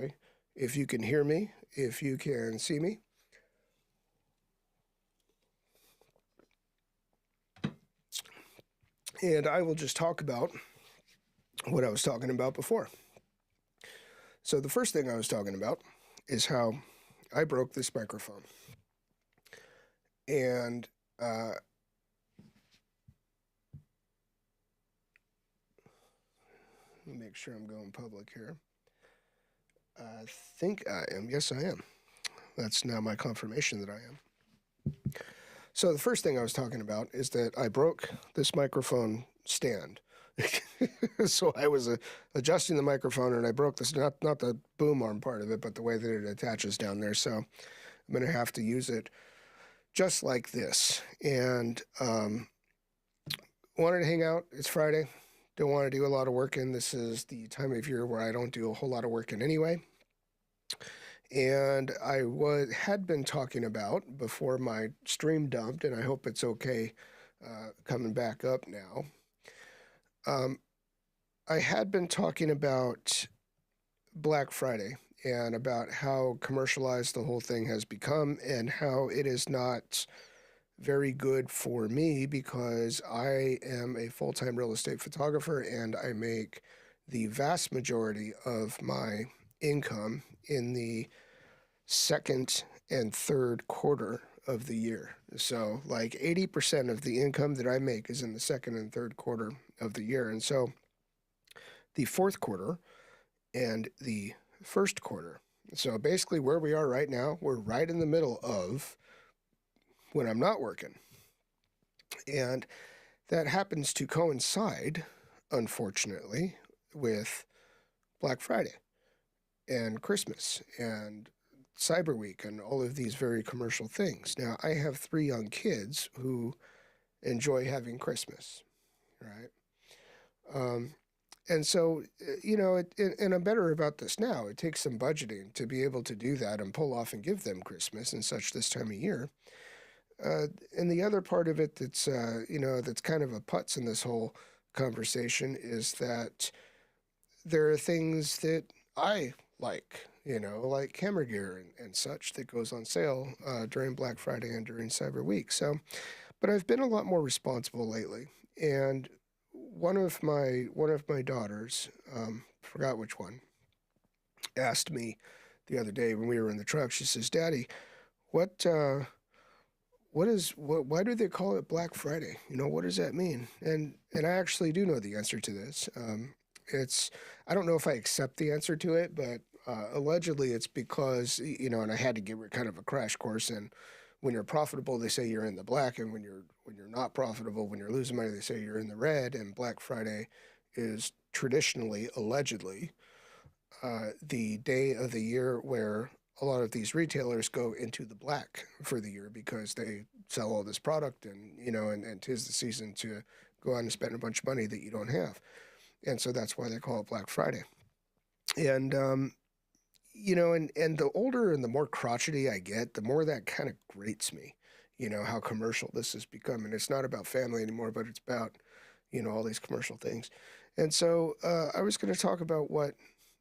boy. If you can hear me, if you can see me. And I will just talk about what I was talking about before. So the first thing I was talking about is how I broke this microphone. And let me make sure I'm going public here. I think I am. Yes, I am. That's now my confirmation that I am. So the first thing I was talking about is that I broke this microphone stand. So I was adjusting the microphone and I broke this, not the boom arm part of it, but the way that it attaches down there. So I'm going to have to use it just like this. And wanted to hang out. It's Friday. Don't want to do a lot of working. This is the time of year where I don't do a whole lot of working anyway. And I had been talking about before my stream dumped, and I hope it's okay coming back up now. I had been talking about Black Friday and about how commercialized the whole thing has become and how it is not very good for me because I am a full-time real estate photographer and I make the vast majority of my income in the second and third quarter of the year. So like 80% of the income that I make is in the second and third quarter of the year. And so the fourth quarter and the first quarter. So basically where we are right now, we're right in the middle of when I'm not working. And that happens to coincide, unfortunately, with Black Friday and Christmas and Cyber Week and all of these very commercial things. Now, I have 3 young kids who enjoy having Christmas, right? And so, and I'm better about this now. It takes some budgeting to be able to do that and pull off and give them Christmas and such this time of year. And the other part of it that's, that's kind of a putz in this whole conversation is that there are things that I like, like camera gear and such that goes on sale during Black Friday and during Cyber Week. So, but I've been a lot more responsible lately. And one of my daughters, forgot which one, asked me the other day when we were in the truck. She says, "Daddy, why do they call it Black Friday? What does that mean?" And I actually do know the answer to this. I don't know if I accept the answer to it, but allegedly it's because, and I had to give her kind of a crash course. And when you're profitable, they say you're in the black, and when you're not profitable, when you're losing money, they say you're in the red. And Black Friday is traditionally, allegedly, the day of the year where a lot of these retailers go into the black for the year because they sell all this product and, and 'tis the season to go out and spend a bunch of money that you don't have. And so that's why they call it Black Friday. And, and the older and the more crotchety I get, the more that kind of grates me, how commercial this has become. And it's not about family anymore, but it's about, all these commercial things. And so I was going to talk about what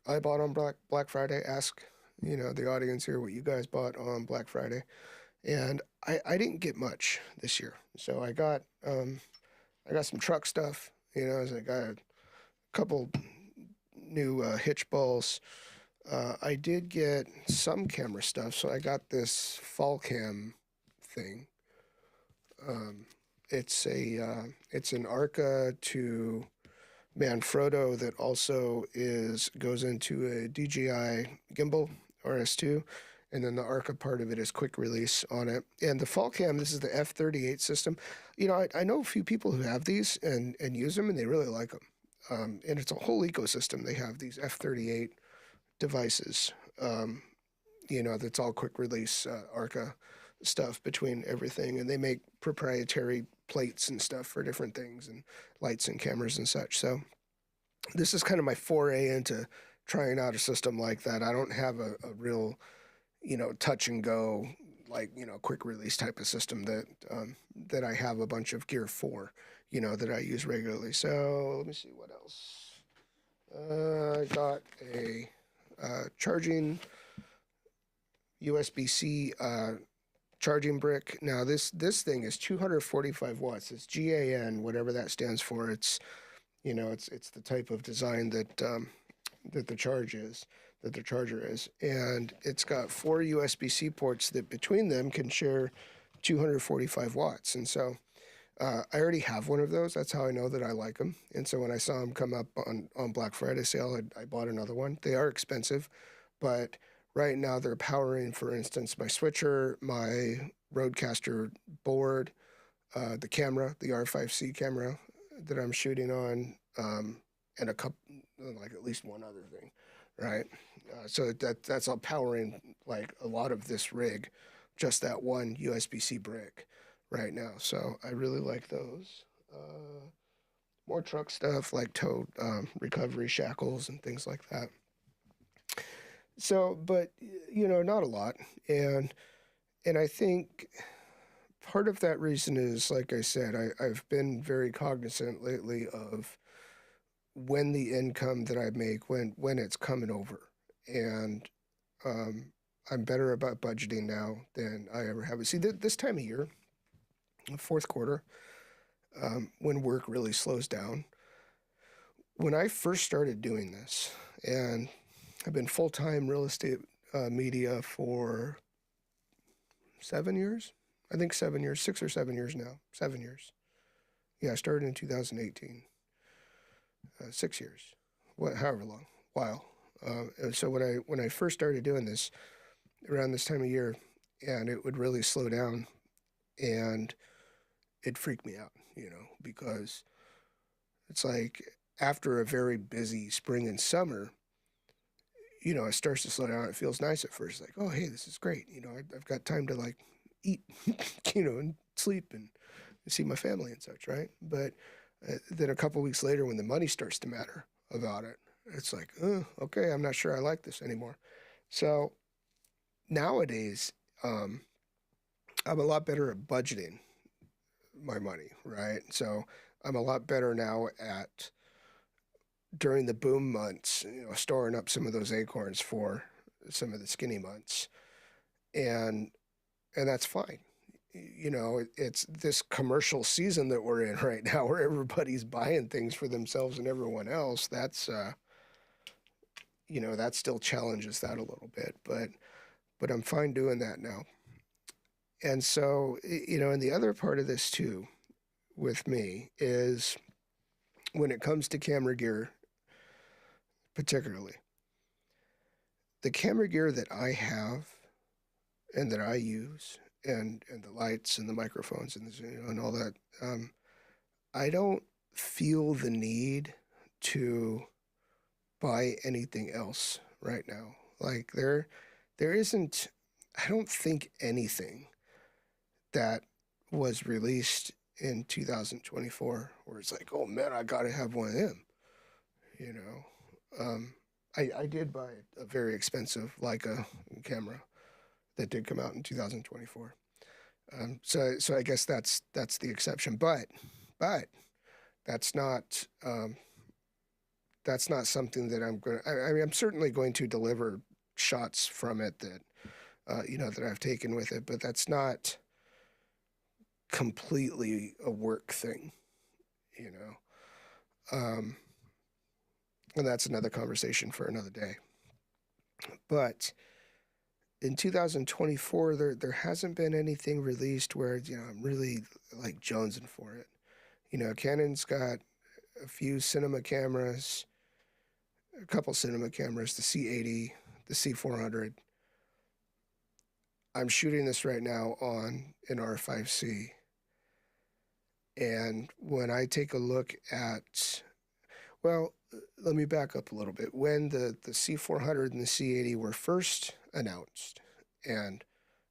I bought on Black Friday, ask the audience here what you guys bought on Black Friday. And I didn't get much this year. So I got some truck stuff, I got a couple new hitch balls. I did get some camera stuff. So I got this fall cam thing. It's an Arca to Manfrotto that also goes into a DJI gimbal RS2, and then the Arca part of it is quick release on it. And the fall cam, this is the F38 system. I know a few people who have these and use them, and they really like them. And it's a whole ecosystem. They have these F38 devices, that's all quick release Arca stuff between everything, and they make proprietary plates and stuff for different things and lights and cameras and such. So this is kind of my foray into trying out a system like that. I don't have a real, touch and go, like, quick release type of system that I have a bunch of gear for, that I use regularly. So let me see what else. I got charging USB-C charging brick. Now this thing is 245 watts. It's GAN, whatever that stands for. It's it's the type of design that that the charger is, and it's got four USB-C ports that between them can share 245 watts. And so I already have one of those. That's how I know that I like them. And so when I saw them come up on Black Friday sale, I bought another one. They are expensive, but right now they're powering, for instance, my switcher, my Rodecaster board, the camera, the R5C camera that I'm shooting on, and a couple, like at least one other thing, right? So that's all powering like a lot of this rig, just that one USB-C brick right now. So I really like those. More truck stuff like tow recovery shackles and things like that. So, but not a lot, and I think part of that reason is, like I said, I've been very cognizant lately of when the income that I make, when it's coming over, and um, I'm better about budgeting now than I ever have. See, this time of year, fourth quarter, when work really slows down. When I first started doing this, and I've been full-time real estate media for 7 years. I think 7 years, 6 or 7 years now. 7 years. Yeah, I started in 2018. 6 years. However long. While. And so when I first started doing this, around this time of year, and it would really slow down, and it freaked me out, because it's like after a very busy spring and summer, it starts to slow down. It feels nice at first, like, oh, hey, this is great. I've got time to like eat, and sleep and see my family and such, right? But then a couple weeks later, when the money starts to matter about it, it's like, oh, okay, I'm not sure I like this anymore. So nowadays, I'm a lot better at budgeting my money, right? So I'm a lot better now at, during the boom months, storing up some of those acorns for some of the skinny months, and that's fine. It's this commercial season that we're in right now, where everybody's buying things for themselves and everyone else. That's that still challenges that a little bit, but I'm fine doing that now. And so, and the other part of this too, with me, is when it comes to camera gear, particularly the camera gear that I have and that I use, and the lights and the microphones and and all that, I don't feel the need to buy anything else right now. Like there isn't, I don't think anything that was released in 2024 where it's like, oh man, I gotta have one of them. You know, I did buy a very expensive Leica camera that did come out in 2024. So I guess that's the exception, but that's not that's not something that I'm going to. I mean, I'm certainly going to deliver shots from it that that I've taken with it, but that's not completely a work thing, you know. And that's another conversation for another day. But in 2024, there hasn't been anything released where I'm really like jonesing for it. Canon's got a few cinema cameras, a couple cinema cameras, the C80, the C400. I'm shooting this right now on an R5C. And when I take a look at, well, let me back up a little bit. When the C400 and the C80 were first announced and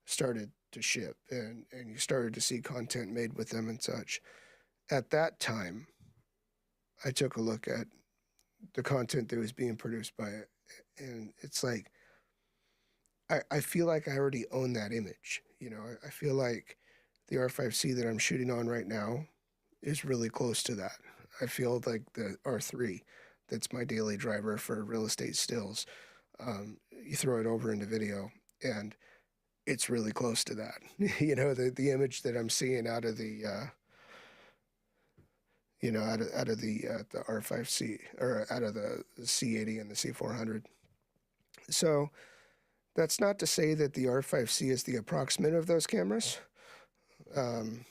started to ship, and you started to see content made with them and such, at that time, I took a look at the content that was being produced by it. And it's like, I feel like I already own that image. I feel like the R5C that I'm shooting on right now is really close to that. I feel like the R3, that's my daily driver for real estate stills. You throw it over into video, and it's really close to that. You know, the image that I'm seeing out of the out of the R5C, or out of the C80 and the C400. So that's not to say that the R5C is the approximate of those cameras. Um,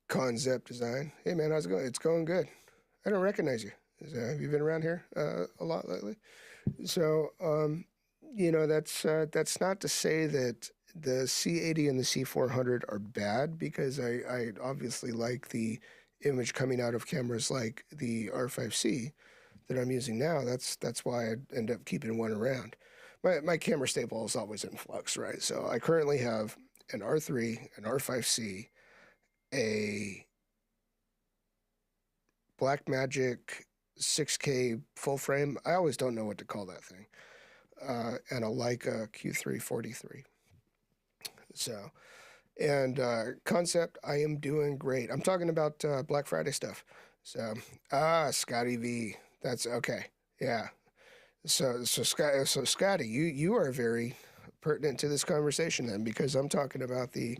Concept design. Hey man, how's it going? It's going good. I don't recognize you. Have you been around here a lot lately? So, that's not to say that the C80 and the C400 are bad, because I obviously like the image coming out of cameras like the R5C that I'm using now. That's why I end up keeping one around. My camera staple is always in flux, right? So I currently have an R3, an R5C, a Blackmagic 6K full frame. I always don't know what to call that thing. And a Leica Q343. So, and concept, I am doing great. I'm talking about Black Friday stuff. So, Scotty V. That's okay. Yeah. So Scotty, you are very pertinent to this conversation then, because I'm talking about the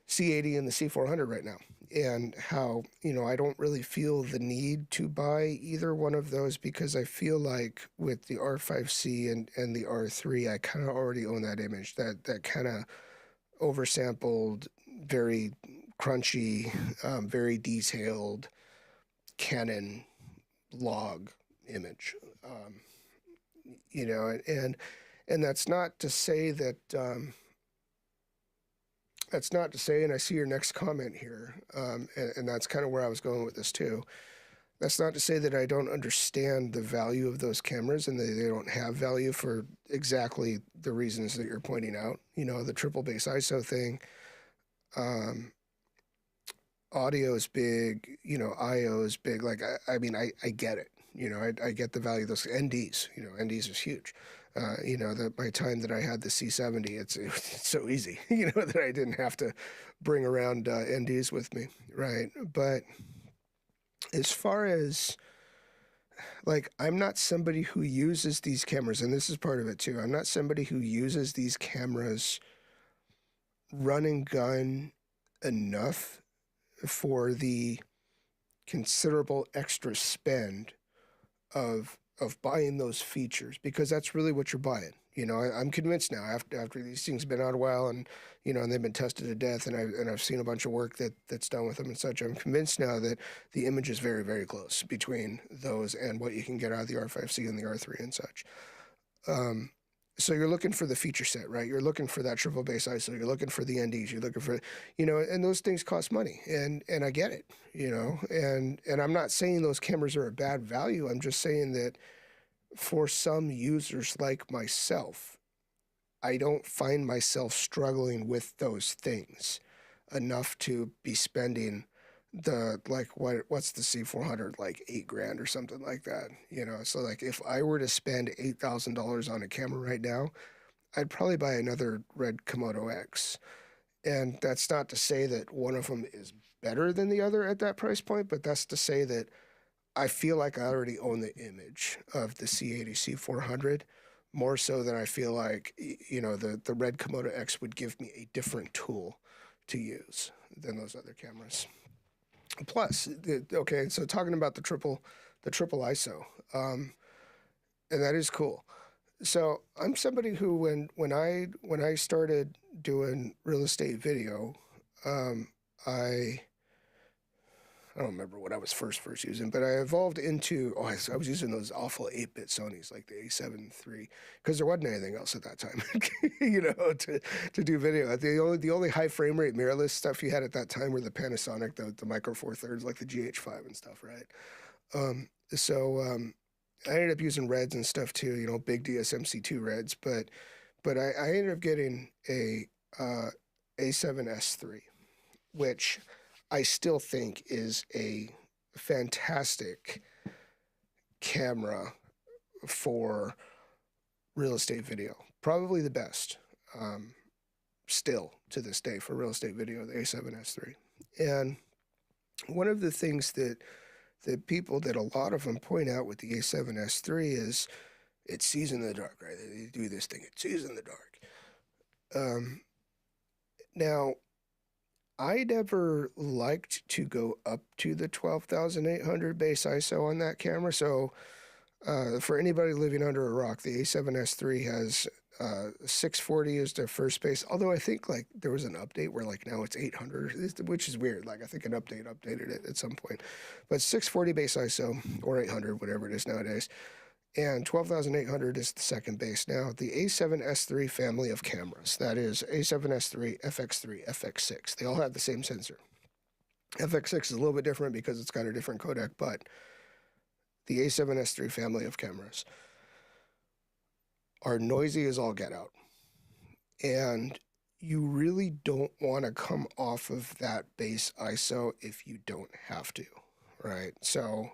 C80 and the C400 right now, and how, I don't really feel the need to buy either one of those, because I feel like with the R5C and the R3, I kind of already own that image, that kind of oversampled, very crunchy, very detailed Canon log image. And that's not to say that. That's not to say, and I see your next comment here, and that's kind of where I was going with this too. That's not to say that I don't understand the value of those cameras, and they don't have value for exactly the reasons that you're pointing out. The triple base ISO thing, audio is big, IO is big. Like, I mean, I get it. I get the value of those NDs. NDs is huge. My time that I had the C70, it's so easy, that I didn't have to bring around NDs with me, right? But as far as, like, I'm not somebody who uses these cameras, and this is part of it too. I'm not somebody who uses these cameras run and gun enough for the considerable extra spend of buying those features, because that's really what you're buying. I'm convinced now, after these things have been out a while, and and they've been tested to death, and I've seen a bunch of work that's done with them and such. I'm convinced now that the image is very, very close between those and what you can get out of the R5C and the R3 and such. So you're looking for the feature set, right? You're looking for that triple base ISO. You're looking for the NDs. You're looking for, and those things cost money, and I get it, and I'm not saying those cameras are a bad value. I'm just saying that for some users like myself, I don't find myself struggling with those things enough to be spending what's the C400, like $8,000 or something like that. So like, if I were to spend $8,000 on a camera right now, I'd probably buy another Red Komodo X. And that's not to say that one of them is better than the other at that price point, but that's to say that I feel like I already own the image of the C80, C400, more so than I feel like, the Red Komodo X would give me a different tool to use than those other cameras. Plus, okay, so talking about the triple ISO, and that is cool. So I'm somebody who, when I started doing real estate video, I don't remember what I was first using, but I evolved into, I was using those awful 8-bit Sonys, like the A7 III, because there wasn't anything else at that time, to do video. The only high frame rate mirrorless stuff you had at that time were the Panasonic, the Micro Four Thirds, like the GH5 and stuff, right? I ended up using Reds and stuff too, big DSMC2 Reds, but I ended up getting a A7S III, which I still think is a fantastic camera for real estate video. Probably the best, still to this day, for real estate video, the A7S III. And one of the things that the people that a lot of them point out with the A7S III is it sees in the dark, right? They do this thing, it sees in the dark. Now, I never liked to go up to the 12,800 base ISO on that camera. So for anybody living under a rock, the A7S III has 640 as their first base. Although I think like there was an update where like now it's 800, which is weird. Like I think an update updated it at some point. But 640 base ISO or 800, whatever it is nowadays. And 12,800 is the second base. Now, the A7S III family of cameras, that is A7S III, FX3, FX6, they all have the same sensor. FX6 is a little bit different because it's got a different codec, but the A7S III family of cameras are noisy as all get out. And you really don't want to come off of that base ISO if you don't have to, right? So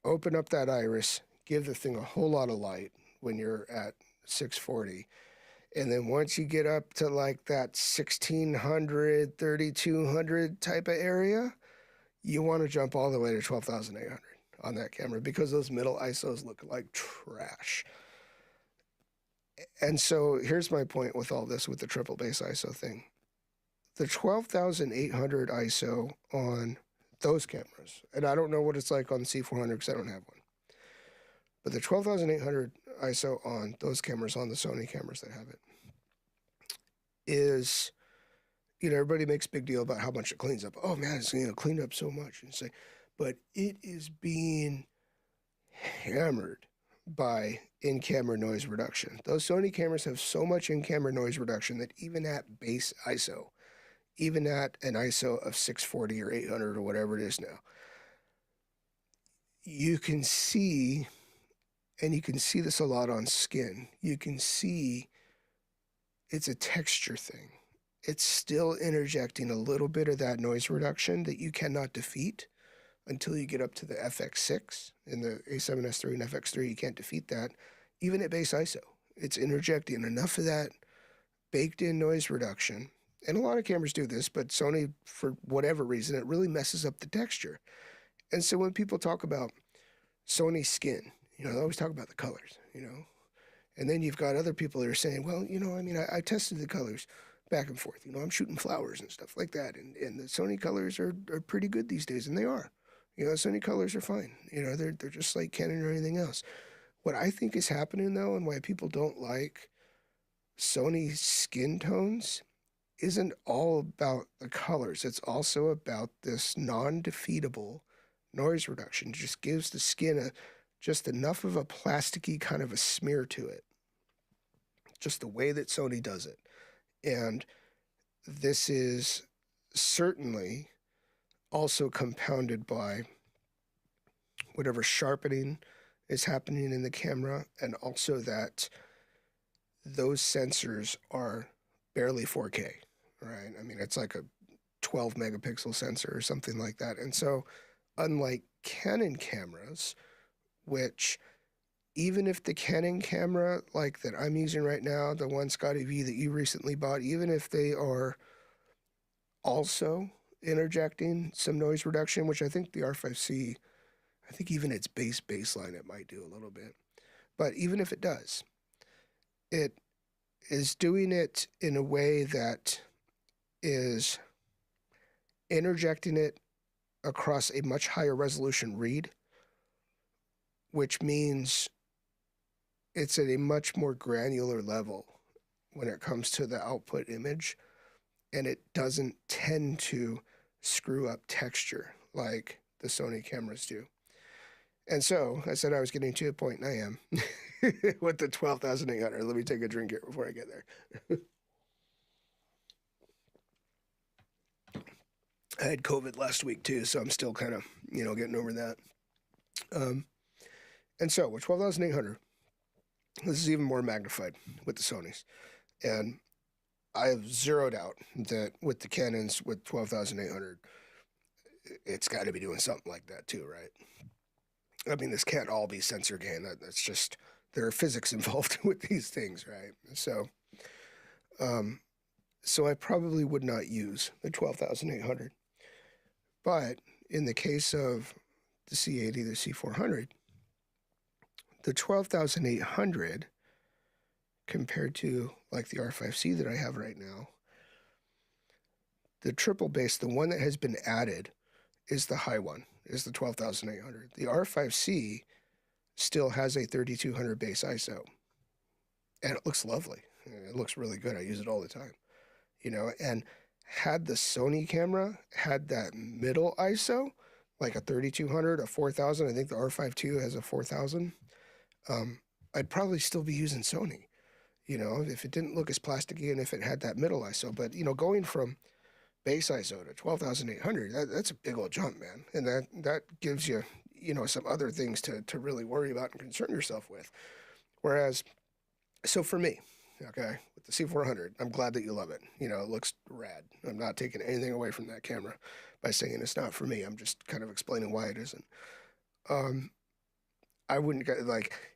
open up that iris, give the thing a whole lot of light when you're at 640. And then once you get up to like that 1600, 3200 type of area, you want to jump all the way to 12,800 on that camera because those middle ISOs look like trash. And so here's my point with all this with the triple base ISO thing. The 12,800 ISO on those cameras, and I don't know what it's like on the C400 because I don't have one, but the 12,800 ISO on those cameras, on the Sony cameras that have it, is, you know, everybody makes a big deal about how much it cleans up. Oh man, it's, you know, cleaned up so much. And say, but it is being hammered by in-camera noise reduction. Those Sony cameras have so much in-camera noise reduction that even at base ISO, even at an ISO of 640 or 800 or whatever it is now, you can see, and you can see this a lot on skin, you can see it's a texture thing. It's still interjecting a little bit of that noise reduction that you cannot defeat until you get up to the FX6. In the A7S III and FX3, you can't defeat that. Even at base ISO, it's interjecting enough of that baked-in noise reduction. And a lot of cameras do this, but Sony, for whatever reason, it really messes up the texture. And so when people talk about Sony skin, you know, they always talk about the colors, you know. And then you've got other people that are saying, well, you know, I mean, I tested the colors back and forth. You know, I'm shooting flowers and stuff like that. And the Sony colors are pretty good these days, and they are. You know, Sony colors are fine. You know, they're just like Canon or anything else. What I think is happening, though, and why people don't like Sony skin tones isn't all about the colors. It's also about this non-defeatable noise reduction. It just gives the skin just enough of a plasticky kind of a smear to it. Just the way that Sony does it. And this is certainly also compounded by whatever sharpening is happening in the camera, and also that those sensors are barely 4K, right? I mean, it's like a 12 megapixel sensor or something like that. And so unlike Canon cameras, which even if the Canon camera like that I'm using right now, the one Scotty V that you recently bought, even if they are also interjecting some noise reduction, which I think the R5C, I think even its baseline, it might do a little bit. But even if it does, it is doing it in a way that is interjecting it across a much higher resolution read, which means it's at a much more granular level when it comes to the output image, and it doesn't tend to screw up texture like the Sony cameras do. And so I said I was getting to a point, and I am, with the 12,800. Let me take a drink here before I get there. I had COVID last week too, so I'm still kind of, you know, getting over that. And so with 12,800, this is even more magnified with the Sonys. And I have zeroed out that with the Canons with 12,800, it's got to be doing something like that too, right? I mean, this can't all be sensor gain. That's just, there are physics involved with these things, right? So, so I probably would not use the 12,800. But in the case of the C80, the C400. The 12,800 compared to like the R5C that I have right now, the triple bass, the one that has been added, is the high one, is the 12,800. The R5C still has a 3,200 bass ISO, and it looks lovely. It looks really good. I use it all the time, and had the Sony camera had that middle ISO, like a 3,200, a 4,000, I think the R5 II has a 4,000, I'd probably still be using Sony, if it didn't look as plasticky and if it had that middle ISO. But, going from base ISO to 12,800, that's a big old jump, man. And that gives you, some other things to really worry about and concern yourself with. Whereas, so for me, okay, with the C400, I'm glad that you love it. It looks rad. I'm not taking anything away from that camera by saying it's not for me. I'm just kind of explaining why it isn't. I wouldn't get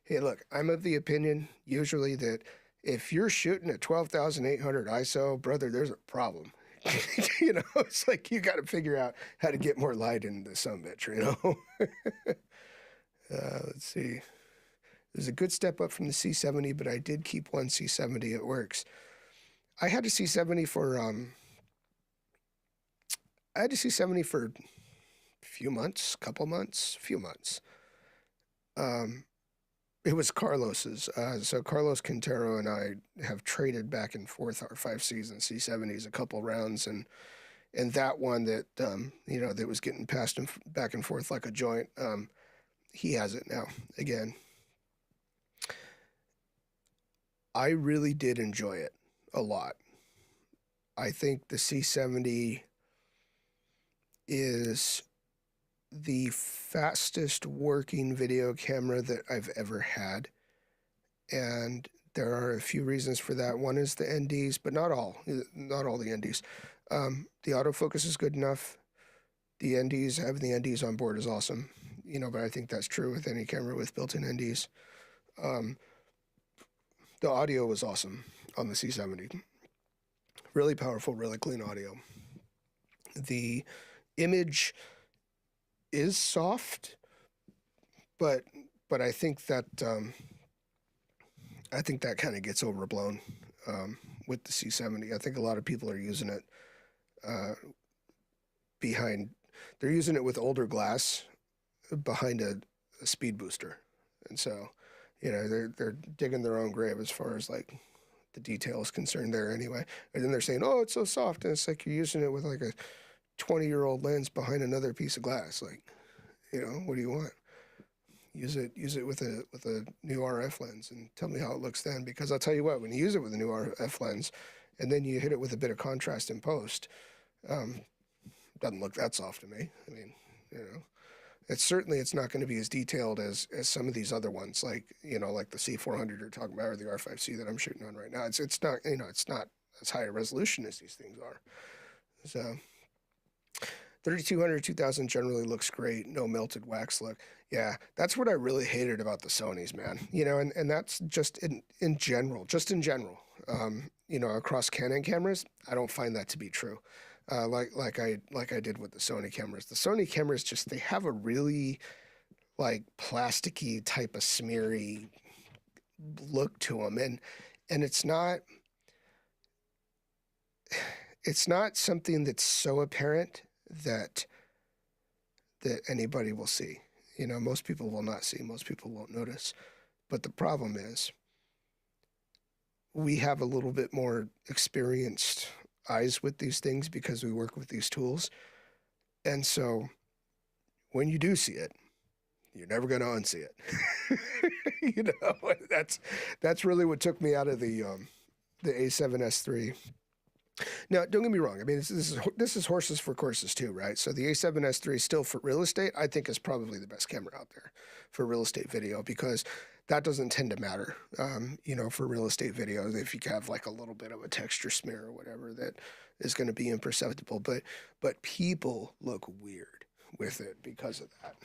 hey, look, I'm of the opinion usually that if you're shooting at 12,800 ISO, brother, there's a problem. It's like you got to figure out how to get more light into the sumbitch, Let's see. There's a good step up from the C70, but I did keep one C70. It works. I had a C70 for a few months, few months. It was Carlos's. So Carlos Quintero and I have traded back and forth our 5Cs and C70s a couple rounds, and that one that that was getting passed back and forth like a joint, he has it now again. I really did enjoy it a lot. I think the C70 is the fastest working video camera that I've ever had. And there are a few reasons for that. One is the NDs, but not all the NDs. The autofocus is good enough. The NDs, having the NDs on board is awesome, but I think that's true with any camera with built-in NDs. The audio was awesome on the C70. Really powerful, really clean audio. The image is soft, but I think that kind of gets overblown with the C70. I think a lot of people are using it they're using it with older glass behind a speed booster, and so they're digging their own grave as far as like the detail is concerned there anyway. And then they're saying, oh, it's so soft, and it's like you're using it with like a 20-year-old lens behind another piece of glass. Like, what do you want? Use it with a new RF lens and tell me how it looks then. Because I'll tell you what, when you use it with a new RF lens and then you hit it with a bit of contrast in post, doesn't look that soft to me. I mean, it's not going to be as detailed as some of these other ones, like like the C400 you're talking about, or the R5C that I'm shooting on right now. It's not it's not as high a resolution as these things are. So 3,200, 2,000 generally looks great. No melted wax look. Yeah, that's what I really hated about the Sonys, man. And that's just in general. Across Canon cameras, I don't find that to be true. Like I did with the Sony cameras. The Sony cameras they have a really like plasticky type of smeary look to them, and it's not something that's so apparent that anybody will see. Most people will not see. Most people won't notice. But the problem is, we have a little bit more experienced eyes with these things because we work with these tools. And so when you do see it, you're never going to unsee it. That's really what took me out of the A7S III. Now, don't get me wrong. I mean, this is horses for courses too, right? So the A7S III still for real estate, I think, is probably the best camera out there for real estate video, because that doesn't tend to matter, for real estate video. If you have like a little bit of a texture smear or whatever, that is going to be imperceptible. But people look weird with it because of that,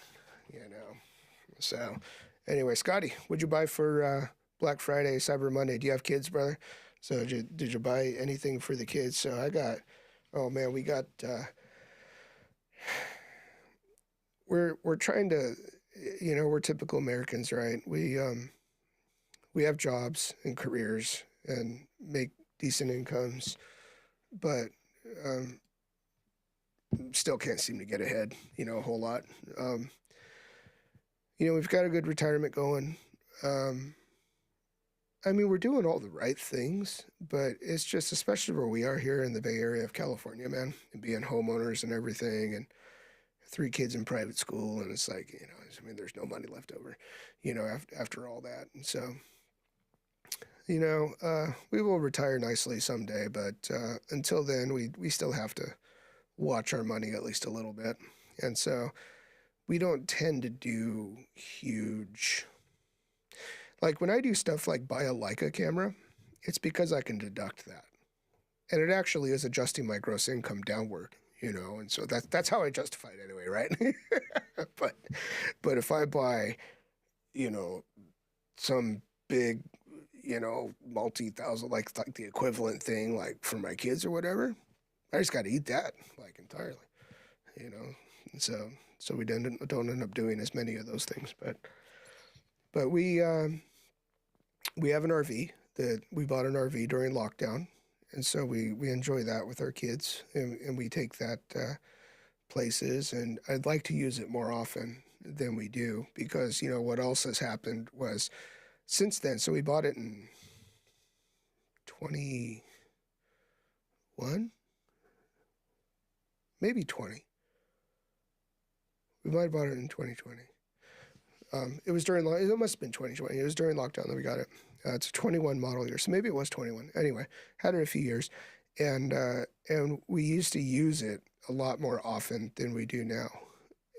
So anyway, Scotty, what'd you buy for Black Friday, Cyber Monday? Do you have kids, brother? So did you buy anything for the kids? So we got we're trying to, we're typical Americans, right? We have jobs and careers and make decent incomes, but um, still can't seem to get ahead, a whole lot. Um, we've got a good retirement going. Um, I mean, we're doing all the right things, but it's just, especially where we are here in the Bay Area of California, man, and being homeowners and everything, and three kids in private school, and it's like, I mean, there's no money left over, after all that. And so, we will retire nicely someday, but until then, we still have to watch our money at least a little bit. And so we don't tend to do huge, like when I do stuff like buy a Leica camera, it's because I can deduct that. And it actually is adjusting my gross income downward, and so that's how I justify it anyway, right? but but if I buy, you know, some big, multi-thousand, like the equivalent thing, like for my kids or whatever, I just got to eat that like entirely, you know. And so we don't end up doing as many of those things, but we have an RV that we bought an RV during lockdown, and so we enjoy that with our kids, and we take that places, and I'd like to use it more often than we do because what else has happened was since then. So we bought it in 21, maybe 20. We might have bought it in 2020. It was during it must have been 2020. It was during lockdown that we got it. It's a 21 model year, so maybe it was 21. Anyway, had it a few years, and we used to use it a lot more often than we do now.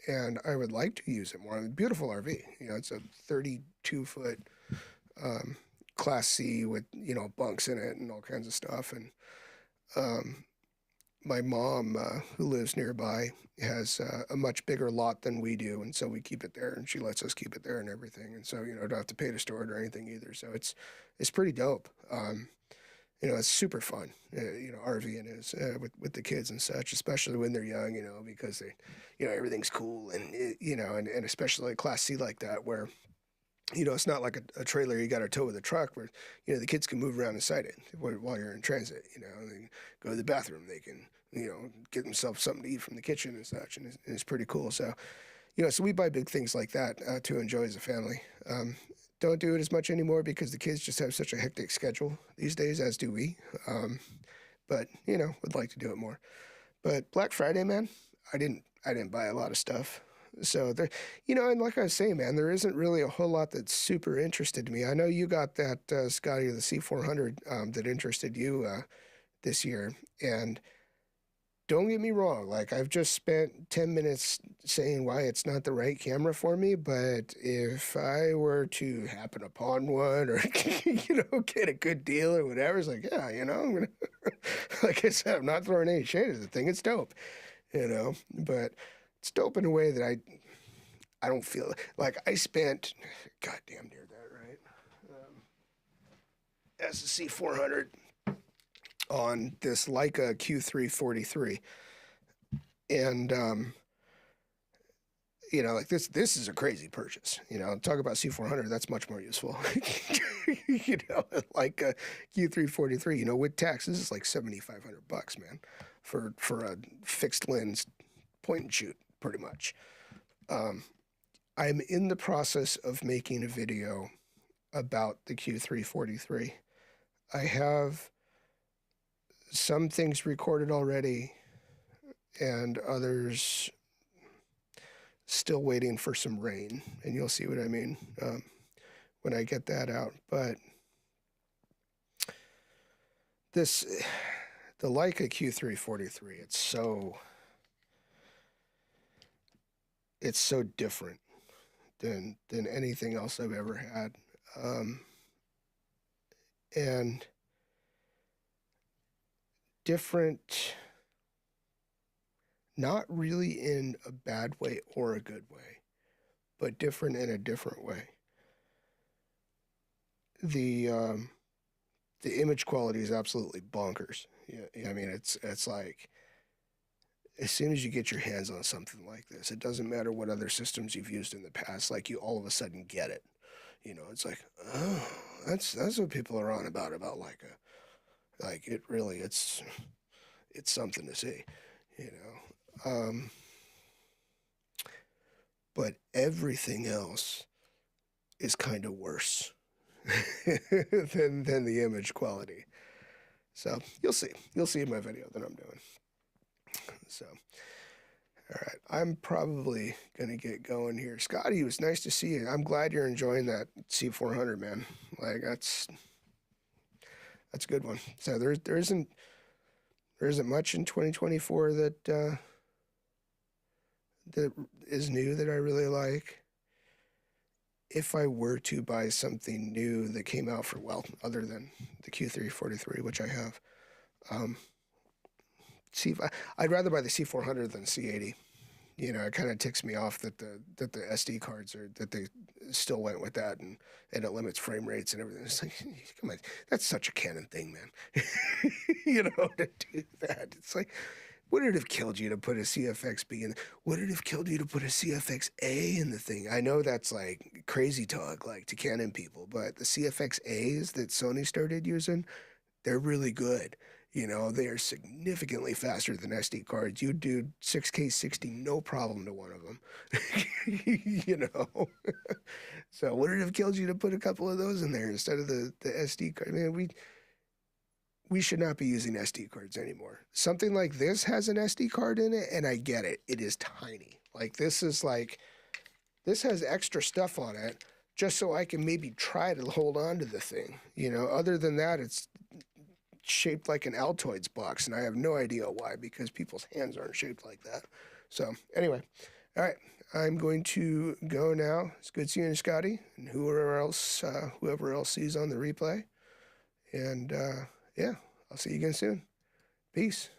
And I would like to use it more. Beautiful RV. It's a 32-foot Class C with bunks in it and all kinds of stuff. And um, my mom, who lives nearby, has a much bigger lot than we do, and so we keep it there, and she lets us keep it there and everything. And so don't have to pay to store it or anything either. So it's pretty dope. It's super fun. RVing is with the kids and such, especially when they're young. Because they, everything's cool, and and especially a Class C like that where. It's not like a trailer you got to tow with a truck where, the kids can move around inside it while you're in transit, they can go to the bathroom. They can, get themselves something to eat from the kitchen and such. And it's pretty cool. So, so we buy big things like that to enjoy as a family. Don't do it as much anymore because the kids just have such a hectic schedule these days, as do we. But, would like to do it more. But Black Friday, man, I didn't buy a lot of stuff. So there, and like I was saying, man, there isn't really a whole lot that's super interested me. I know you got that Scotty, the C400 that interested you this year, and don't get me wrong, like I've just spent 10 minutes saying why it's not the right camera for me, but if I were to happen upon one or get a good deal or whatever, it's like, yeah, I'm gonna like I said, I'm not throwing any shade at the thing. It's dope, but it's dope in a way that I don't feel like I spent goddamn near that, right? As a C400 on this Leica Q343, and like this is a crazy purchase. Talk about C400, that's much more useful. Like a Q343, with tax, this is like $7,500, man, for a fixed lens point and shoot, pretty much. I'm in the process of making a video about the Q343. I have some things recorded already and others still waiting for some rain, and you'll see what I mean when I get that out. But the Leica Q343, it's so different than anything else I've ever had, and different, not really in a bad way or a good way, but different in a different way. The image quality is absolutely bonkers. Yeah, I mean it's like as soon as you get your hands on something like this, it doesn't matter what other systems you've used in the past. Like you all of a sudden get it. It's like, oh, that's what people are on about like it really it's something to see, you know. But everything else is kind of worse than the image quality. So you'll see in my video that I'm doing. So all right, I'm probably gonna get going here. Scotty, it was nice to see you. I'm glad you're enjoying that C400, man. Like that's a good one. So there isn't much in 2024 that is new that I really like. If I were to buy something new that came out for, well, other than the Q343, which I have, um, C, I'd rather buy the C400 than C80. It kind of ticks me off that the SD cards are that they still went with that and it limits frame rates and everything. It's like, come on, that's such a Canon thing, man. To do that. It's like, would it have killed you to put a CFX-B in? Would it have killed you to put a CFX-A in the thing? I know that's like crazy talk, like to Canon people, but the CFX-As that Sony started using, they're really good. They are significantly faster than SD cards. You do 6K 60, no problem to one of them. So would it have killed you to put a couple of those in there instead of the SD card? I mean, we should not be using SD cards anymore. Something like this has an SD card in it, and I get it. It is tiny. This has extra stuff on it just so I can maybe try to hold on to the thing. Other than that, it's shaped like an Altoids box, and I have no idea why, because people's hands aren't shaped like that. So anyway, all right, I'm going to go now. It's good seeing you, Scotty, and whoever else sees on the replay. And yeah, I'll see you again soon. Peace.